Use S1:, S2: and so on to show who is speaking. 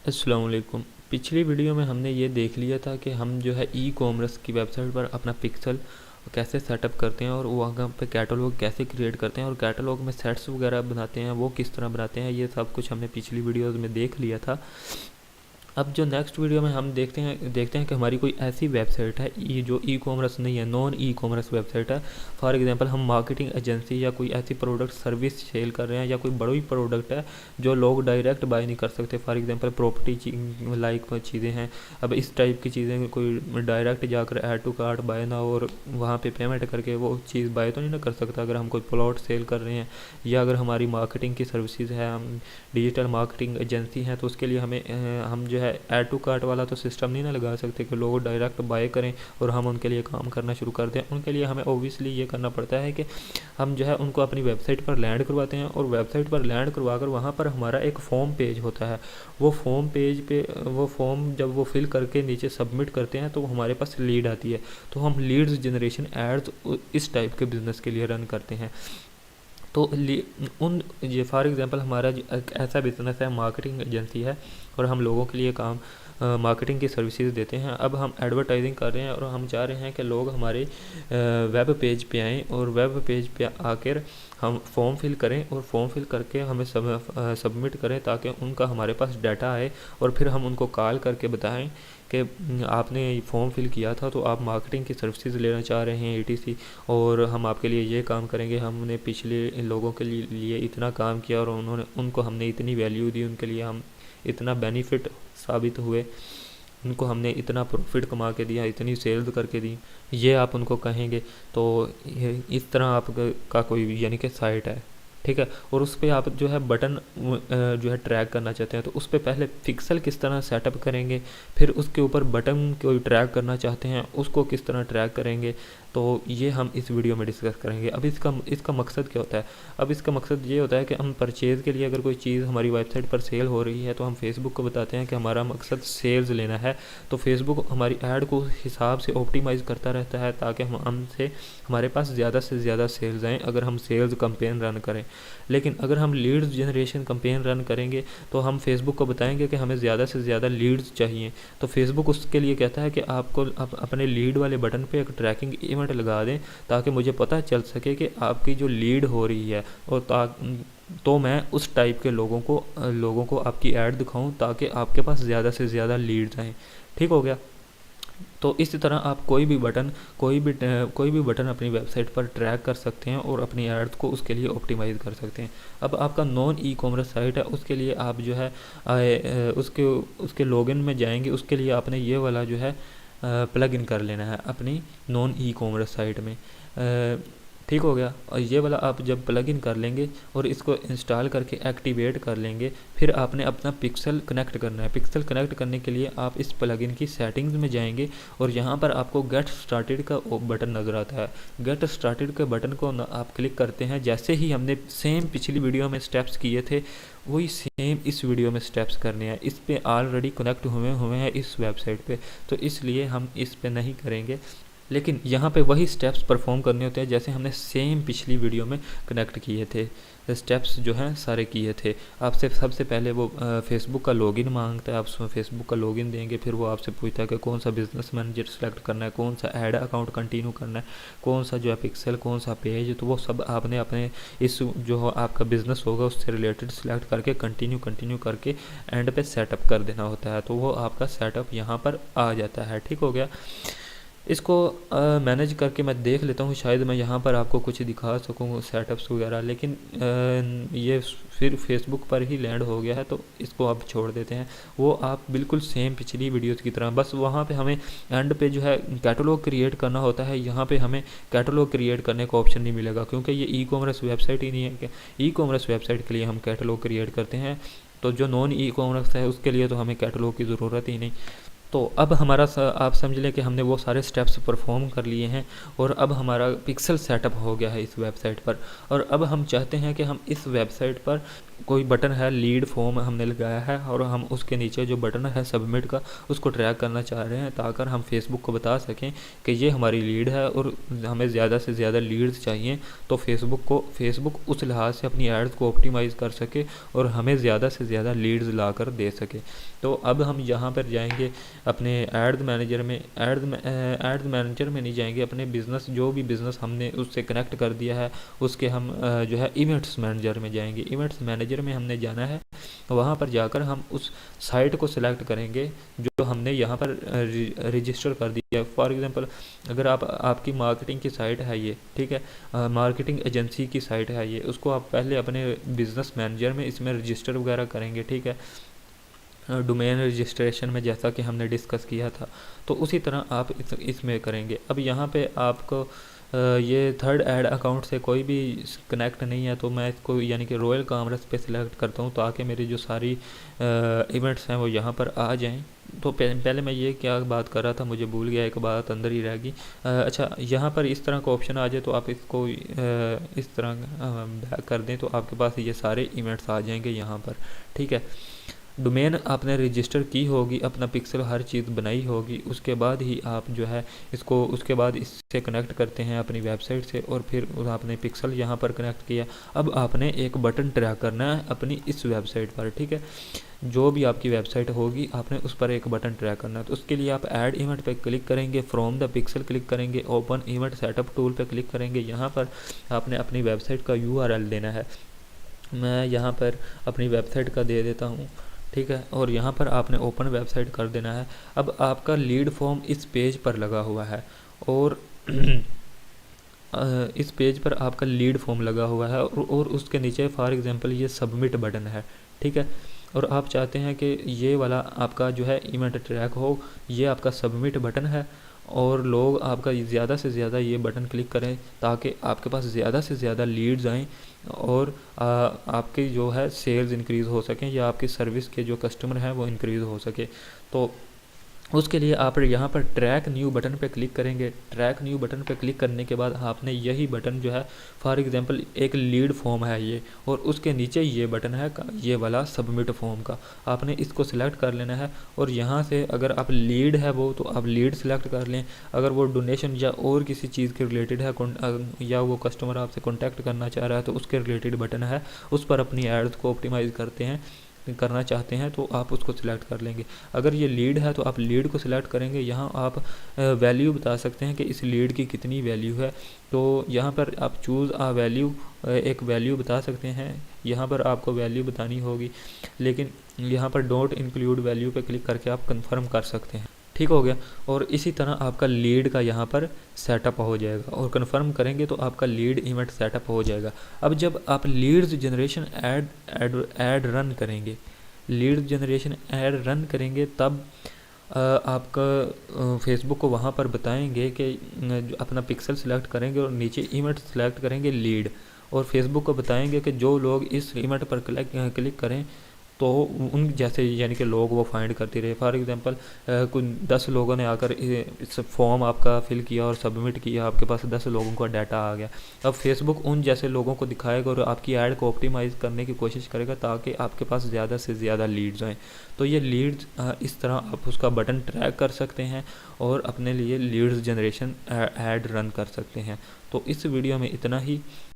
S1: अस्सलाम वालेकुम। पिछली वीडियो में हमने ये देख लिया था कि हम जो है ई कॉमर्स की वेबसाइट पर अपना पिक्सल कैसे सेटअप करते हैं और वहाँ पे कैटलॉग कैसे क्रिएट करते हैं और कैटलॉग में सेट्स वगैरह बनाते हैं, वो किस तरह बनाते हैं, ये सब कुछ हमने पिछली वीडियोज़ में देख लिया था। अब जो नेक्स्ट वीडियो में हम देखते हैं कि हमारी कोई ऐसी वेबसाइट है ये जो ई कॉमर्स नहीं है, नॉन ई कॉमर्स वेबसाइट है। फॉर एग्जांपल हम मार्केटिंग एजेंसी या कोई ऐसी प्रोडक्ट सर्विस सेल कर रहे हैं या कोई बड़ी प्रोडक्ट है जो लोग डायरेक्ट बाय नहीं कर सकते। फॉर एग्जांपल प्रॉपर्टी लाइक चीज़ें हैं। अब इस टाइप की चीज़ें कोई डायरेक्ट जाकर ऐड टू कार्ट बाय ना और वहाँ पे पेमेंट करके वो चीज़ बाय तो नहीं ना कर सकता। अगर हम कोई प्लॉट सेल कर रहे हैं या अगर हमारी मार्केटिंग की सर्विसेज है, हम डिजिटल मार्केटिंग एजेंसी हैं, तो उसके लिए हम जो है ऐड टू कार्ट वाला तो सिस्टम नहीं ना लगा सकते कि लोग डायरेक्ट बाय करें और हम उनके लिए काम करना शुरू कर दें। उनके लिए हमें ओबियसली ये करना पड़ता है कि हम जो है उनको अपनी वेबसाइट पर लैंड करवाते हैं और वेबसाइट पर लैंड करवा कर वहाँ पर हमारा एक फॉर्म पेज होता है। वो फॉर्म पेज पे वो फॉर्म जब वो फिल करके नीचे सबमिट करते हैं तो हमारे पास लीड आती है। तो हम लीड्स जनरेशन एड्स इस टाइप के बिज़नेस के लिए रन करते हैं। तो उन ये फॉर एग्जांपल हमारा एक ऐसा बिज़नेस है, मार्केटिंग एजेंसी है और हम लोगों के लिए काम मार्केटिंग की सर्विसेज देते हैं। अब हम एडवर्टाइजिंग कर रहे हैं और हम चाह रहे हैं कि लोग हमारे वेब पेज पे आएँ और वेब पेज पे आकर हम फॉर्म फिल करें और फॉर्म फिल करके हमें सबमिट करें ताकि उनका हमारे पास डाटा आए और फिर हम उनको कॉल करके बताएं कि आपने फॉर्म फिल किया था तो आप मार्केटिंग की सर्विसेज लेना चाह रहे हैं ETC, और हम आपके लिए ये काम करेंगे। हमने पिछले लोगों के लिए इतना काम किया और उनको हमने इतनी वैल्यू दी, उनके लिए हम इतना बेनिफिट साबित हुए, उनको हमने इतना प्रॉफिट कमा के दिया, इतनी सेल्स करके दी, ये आप उनको कहेंगे। तो इस तरह आपका कोई यानी कि साइट है, ठीक है, और उस पर आप जो है बटन जो है ट्रैक करना चाहते हैं तो उस पर पहले पिक्सल किस तरह सेटअप करेंगे, फिर उसके ऊपर बटन को ट्रैक करना चाहते हैं उसको किस तरह ट्रैक करेंगे, तो ये हम इस वीडियो में डिस्कस करेंगे। अब इसका मकसद क्या होता है? अब इसका मकसद ये होता है कि हम परचेज़ के लिए अगर कोई चीज़ हमारी वेबसाइट पर सेल हो रही है तो हम फेसबुक को बताते हैं कि हमारा मकसद सेल्स लेना है। तो फेसबुक हमारी ऐड को हिसाब से ऑप्टिमाइज़ करता रहता है ताकि हमसे हमारे पास ज़्यादा से ज़्यादा सेल्स आएँ अगर हम सेल्स कैंपेन रन करें। लेकिन अगर हम लीड्स जनरेशन कैंपेन रन करेंगे तो हम फेसबुक को बताएंगे कि हमें ज़्यादा से ज़्यादा लीड्स चाहिए। तो फेसबुक उसके लिए कहता है कि आपको अपने लीड वाले बटन पे एक ट्रैकिंग इवेंट लगा दें ताकि मुझे पता चल सके कि आपकी जो लीड हो रही है और तो मैं उस टाइप के लोगों को आपकी ऐड दिखाऊं ताकि आपके पास ज़्यादा से ज़्यादा लीड्स आएँ। ठीक हो गया? तो इसी तरह आप कोई भी बटन अपनी वेबसाइट पर ट्रैक कर सकते हैं और अपनी एड्स को उसके लिए ऑप्टिमाइज़ कर सकते हैं। अब आपका नॉन ई कॉमर्स साइट है, उसके लिए आप जो है उसके लॉगिन में जाएंगे। उसके लिए आपने ये वाला जो है प्लग इन कर लेना है अपनी नॉन ई कॉमर्स साइट में। ठीक हो गया? और ये वाला आप जब प्लग इन कर लेंगे और इसको इंस्टॉल करके एक्टिवेट कर लेंगे, फिर आपने अपना पिक्सल कनेक्ट करना है। पिक्सल कनेक्ट करने के लिए आप इस प्लगइन की सेटिंग्स में जाएंगे और यहाँ पर आपको गेट स्टार्टेड का बटन नज़र आता है। गेट स्टार्टेड के बटन को आप क्लिक करते हैं। जैसे ही हमने सेम पिछली वीडियो में स्टेप्स किए थे वही सेम इस वीडियो में स्टेप्स करने हैं। इस पे ऑलरेडी कनेक्ट हुए हैं इस वेबसाइट पे, तो इसलिए हम इस पे नहीं करेंगे, लेकिन यहाँ पे वही स्टेप्स परफॉर्म करने होते हैं जैसे हमने सेम पिछली वीडियो में कनेक्ट किए थे। स्टेप्स जो हैं सारे किए थे। आपसे सबसे पहले वो फेसबुक का लॉगिन मांगता है, आप फेसबुक का लॉगिन देंगे, फिर वो आपसे पूछता है कि कौन सा बिजनेस मैनेजर सेलेक्ट करना है, कौन सा ऐड अकाउंट कंटिन्यू करना है, कौन सा जो है पिक्सल, कौन सा पेज। तो वो सब आपने अपने इस जो आपका बिज़नेस होगा उससे रिलेटेड सेलेक्ट करके कंटिन्यू करके एंड पे सेटअप कर देना होता है। तो वो आपका सेटअप यहाँ पर आ जाता है। ठीक हो गया? इसको मैनेज करके मैं देख लेता हूँ, शायद मैं यहाँ पर आपको कुछ दिखा सकूँ सेटअप्स वगैरह, लेकिन ये फिर फेसबुक पर ही लैंड हो गया है तो इसको आप छोड़ देते हैं। वो आप बिल्कुल सेम पिछली वीडियोस की तरह, बस वहाँ पे हमें एंड पे जो है कैटलॉग क्रिएट करना होता है। यहाँ पे हमें कैटलॉग क्रिएट करने का ऑप्शन नहीं मिलेगा क्योंकि ये ई कॉमर्स वेबसाइट ही नहीं है कि ई कॉमर्स वेबसाइट के लिए हम कैटलॉग क्रिएट करते हैं। तो जो नॉन ई कॉमर्स है उसके लिए तो हमें कैटलॉग की ज़रूरत ही नहीं। तो अब हमारा आप समझ लें कि हमने वो सारे स्टेप्स परफॉर्म कर लिए हैं और अब हमारा पिक्सल सेटअप हो गया है इस वेबसाइट पर। और अब हम चाहते हैं कि हम इस वेबसाइट पर कोई बटन है लीड फॉर्म हमने लगाया है और हम उसके नीचे जो बटन है सबमिट का उसको ट्रैक करना चाह रहे हैं, ताकि हम फेसबुक को बता सकें कि ये हमारी लीड है और हमें ज़्यादा से ज़्यादा लीड्स चाहिए, तो फेसबुक उस लिहाज से अपनी एड्स को ऑप्टिमाइज़ कर सके और हमें ज़्यादा से ज़्यादा लीड्स ला कर दे सके। तो अब हम यहाँ पर जाएंगे अपने एड्स मैनेजर में, एड्स मैनेजर में नहीं जाएंगे, अपने बिज़नेस जो भी बिज़नेस हमने उससे कनेक्ट कर दिया है उसके हम जो है इवेंट्स मैनेजर में जाएंगे। इवेंट्स मैनेजर में हमने जाना है, वहाँ पर जाकर हम उस साइट को सिलेक्ट करेंगे जो हमने यहाँ पर रजिस्टर कर दिया है। फॉर एग्जांपल अगर आपकी मार्केटिंग की साइट है ये, ठीक है, मार्केटिंग एजेंसी की साइट है ये, उसको आप पहले अपने बिज़नेस मैनेजर में इसमें रजिस्टर वगैरह करेंगे, ठीक है, डोमेन रजिस्ट्रेशन में जैसा कि हमने डिस्कस किया था, तो उसी तरह आप इसमें करेंगे। अब यहाँ पे आपको ये थर्ड ऐड अकाउंट से कोई भी कनेक्ट नहीं है, तो मैं इसको यानी कि रॉयल कॉमर्स पे सिलेक्ट करता हूँ ताकि मेरी जो सारी इवेंट्स हैं वो यहाँ पर आ जाएं। तो पहले मैं ये क्या बात कर रहा था, मुझे भूल गया, एक बात अंदर ही रह गई। अच्छा, यहाँ पर इस तरह का ऑप्शन आ जाए तो आप इसको इस तरह बैक कर दें तो आपके पास ये सारे इवेंट्स आ जाएंगे यहाँ पर, ठीक है। डोमेन आपने रजिस्टर की होगी, अपना पिक्सल हर चीज़ बनाई होगी, उसके बाद ही आप जो है इसको उसके बाद इससे कनेक्ट करते हैं अपनी वेबसाइट से, और फिर आपने पिक्सल यहाँ पर कनेक्ट किया। अब आपने एक बटन ट्रैक करना है अपनी इस वेबसाइट पर, ठीक है, जो भी आपकी वेबसाइट होगी आपने उस पर एक बटन ट्रैक करना है। तो उसके लिए आप ऐड इवेंट पे क्लिक करेंगे, फ्रॉम द पिक्सल क्लिक करेंगे, ओपन इवेंट सेटअप टूल पे क्लिक करेंगे। यहाँ पर आपने अपनी वेबसाइट का URL देना है, मैं यहाँ पर अपनी वेबसाइट का दे देता हूँ, ठीक है, और यहाँ पर आपने ओपन वेबसाइट कर देना है। अब आपका लीड फॉर्म इस पेज पर लगा हुआ है और इस पेज पर आपका लीड फॉर्म लगा हुआ है और उसके नीचे फॉर एग्जांपल ये सबमिट बटन है, ठीक है, और आप चाहते हैं कि ये वाला आपका जो है इवेंट ट्रैक हो, ये आपका सबमिट बटन है और लोग आपका ज़्यादा से ज़्यादा ये बटन क्लिक करें ताकि आपके पास ज़्यादा से ज़्यादा लीड्स आएँ और आपकी जो है सेल्स इंक्रीज़ हो सकें या आपकी सर्विस के जो कस्टमर हैं वो इंक्रीज़ हो सके। तो उसके लिए आप यहाँ पर ट्रैक न्यू बटन पे क्लिक करेंगे। ट्रैक न्यू बटन पे क्लिक करने के बाद आपने यही बटन जो है फॉर एग्जांपल एक लीड फॉर्म है ये, और उसके नीचे ये बटन है ये वाला सबमिट फॉर्म का, आपने इसको सिलेक्ट कर लेना है। और यहाँ से अगर आप लीड है वो तो आप लीड सिलेक्ट कर लें, अगर वो डोनेशन या और किसी चीज़ के रिलेटेड है या वो कस्टमर आपसे कॉन्टैक्ट करना चाह रहा है तो उसके रिलेटेड बटन है, उस पर अपनी एड्स को ऑप्टिमाइज़ करना चाहते हैं तो आप उसको सिलेक्ट कर लेंगे। अगर ये लीड है तो आप लीड को सिलेक्ट करेंगे। यहाँ आप वैल्यू बता सकते हैं कि इस लीड की कितनी वैल्यू है, तो यहाँ पर आप चूज़ आ वैल्यू एक वैल्यू बता सकते हैं, यहाँ पर आपको वैल्यू बतानी होगी, लेकिन यहाँ पर डोंट इंक्लूड वैल्यू पे क्लिक करके आप कंफर्म कर सकते हैं, ठीक हो गया। और इसी तरह आपका लीड का यहाँ पर सेटअप हो जाएगा और कंफर्म करेंगे तो आपका लीड इवेंट सेटअप हो जाएगा। अब जब आप लीड्स जनरेशन ऐड रन करेंगे, लीड जनरेशन ऐड रन करेंगे तब आपका फेसबुक को वहाँ पर बताएंगे कि अपना पिक्सल सेलेक्ट करेंगे और नीचे इवेंट सेलेक्ट करेंगे लीड, और फेसबुक को बताएंगे कि जो लोग इस इवेंट पर क्लिक करें तो उन जैसे यानी कि लोग वो फाइंड करते रहे। फॉर एग्जांपल कुछ 10 लोगों ने आकर इस फॉर्म आपका फिल किया और सबमिट किया, आपके पास 10 लोगों का डाटा आ गया। अब फेसबुक उन जैसे लोगों को दिखाएगा और आपकी ऐड को ऑप्टिमाइज़ करने की कोशिश करेगा ताकि आपके पास ज़्यादा से ज़्यादा लीड्स आएँ। तो ये लीड्स इस तरह आप उसका बटन ट्रैक कर सकते हैं और अपने लिए लीड्स जनरेशन ऐड रन कर सकते हैं। तो इस वीडियो में इतना ही।